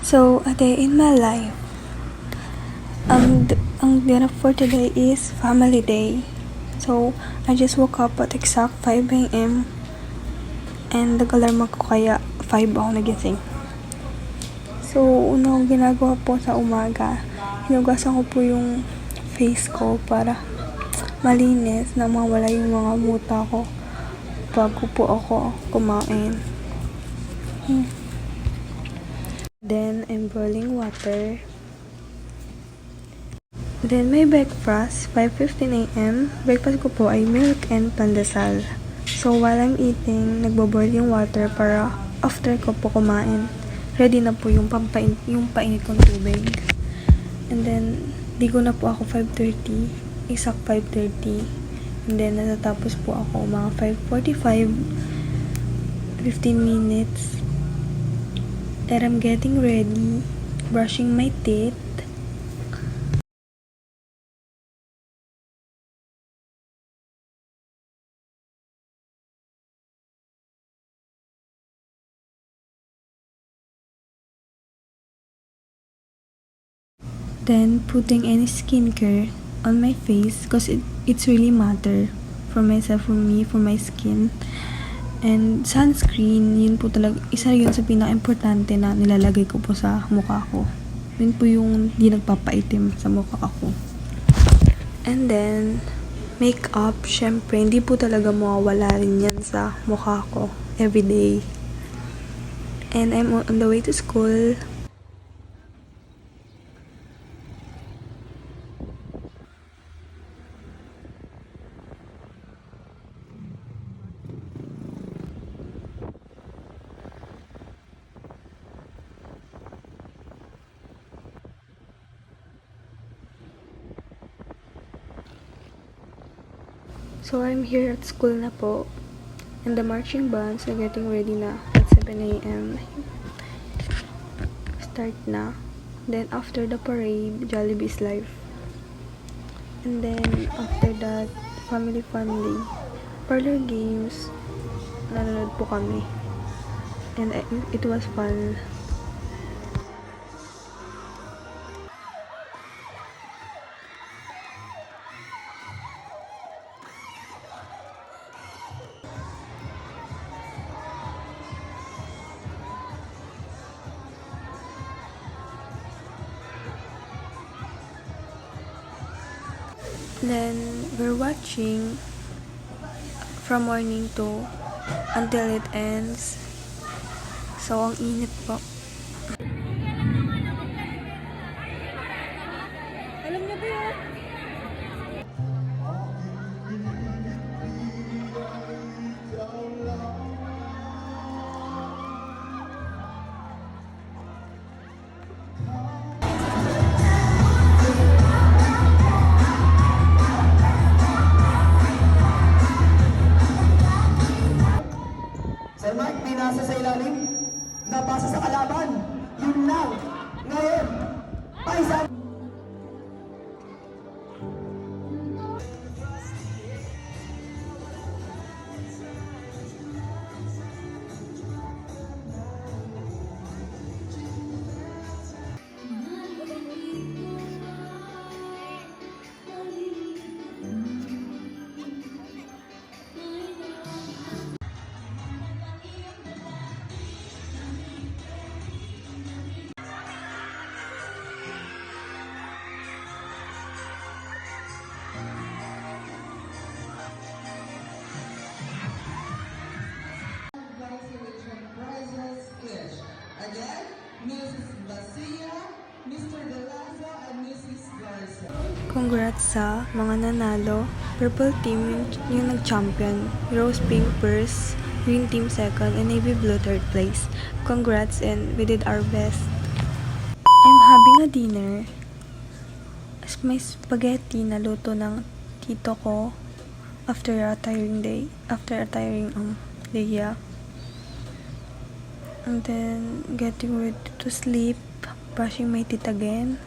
So, a day in my life. Ang dinner for today is family day. So, I just woke up at exact 5 a.m. And nag-alarm ko kaya 5 ako nagising. So, unang ginagawa po sa umaga, hinugasan ko po yung face ko para malinis na mawala yung mga muta ko bago po ako kumain. Then, I'm boiling water. Then, my breakfast, 5:15 a.m. Breakfast ko po ay milk and pandesal. So, while I'm eating, nagbo-boil yung water para after ko po kumain, ready na po yung painit kong tubig. And then, ligo na po ako 5:30, exact 5:30. And then, natatapos po ako mga 5:45, 15 minutes. And I'm getting ready, brushing my teeth. Then, putting any skincare on my face because it's really matter for myself, for me, for my skin. And sunscreen, yun po talaga, isa yun sa pinaka-importante na nilalagay ko po sa mukha ko. Yun po yung di nagpapaitim sa mukha ko. And then, makeup, syempre, hindi po talaga mawawala rin yan sa mukha ko everyday. And I'm on the way to school. So, I'm here at school na po. And the marching bands are getting ready na at 7 a.m. Start na. Then, after the parade, Jollibee's live. And then, after that, family parlor games, nanonood po kami. And it was fun. Then, we're watching from morning to until it ends. So, ang init po. Alam niyo ba yun? Sir Mike, binasa sa ilalim, nabasa sa kalaban. Yun lang. Ngayon, paisa. Again, Mrs. Basia, Mr. Delazo, and Mrs. Garza. Congrats sa mga nanalo. Purple team yung nag-champion. Rose Pink first, Green team second, and Navy Blue third place. Congrats, and we did our best. I'm having a dinner. May spaghetti na luto ng tito ko after a tiring day. Yeah. And then, getting ready to sleep, brushing my teeth again.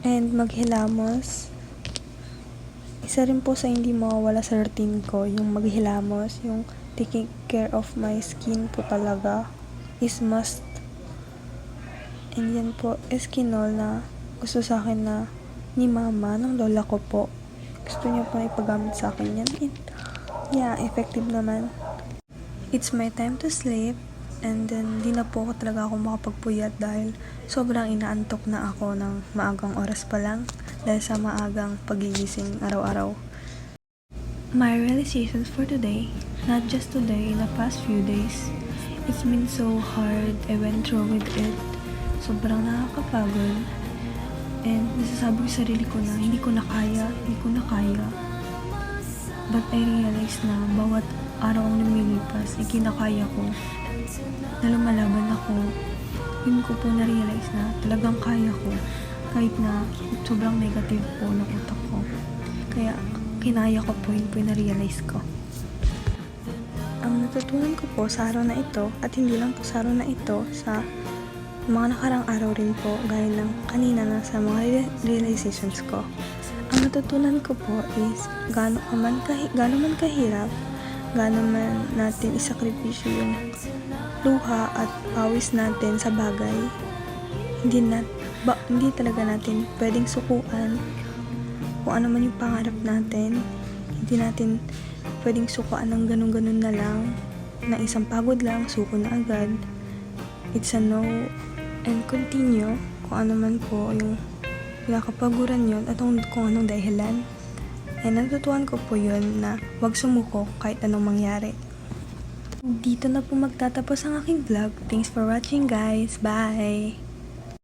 And maghilamos. Isa rin po sa hindi mawawala sa routine ko, yung maghilamos, yung taking care of my skin po talaga is must. And yan po, Eskinol na gusto sa akin na ni mama, ng lola ko po. Gusto niya po ipagamit sa akin yan. And yeah, effective naman. It's my time to sleep. And then, di na po ako talaga ako makapagpuyat dahil sobrang inaantok na ako ng maagang oras pa lang dahil sa maagang pagigising araw-araw. My realizations for today, not just today, in the past few days, it's been so hard. I went through with it. Sobrang nakakapagod. And nasasabi ko sa sarili ko na hindi ko na kaya. But I realized na bawat araw ang lumilipas, kinakaya ko. Na lumalaban ako, yun ko po na-realize na talagang kaya ko kahit na sobrang negative po ng utak ko. Kaya kinaya ko po, yun po yung na-realize ko. Ang natutunan ko po sa araw na ito, at hindi lang po sa araw na ito, sa mga nakarang araw rin po, gaya ng kanina na sa mga realizations ko. Ang natutunan ko po is gaano man kahirap, gaano man natin isakripisyo yung luha at pawis natin sa bagay, hindi talaga natin pwedeng sukuan kung ano man yung pangarap natin. Hindi natin pwedeng sukuan ng ganun-ganun na lang, na isang pagod lang, suko na agad. It's a no, and continue kung ano man po yung kinakapaguran yun at kung anong dahilan. And natutuhan ko po yun na wag sumuko kahit anong mangyari. Dito na po magtatapos ang aking vlog. Thanks for watching guys. Bye!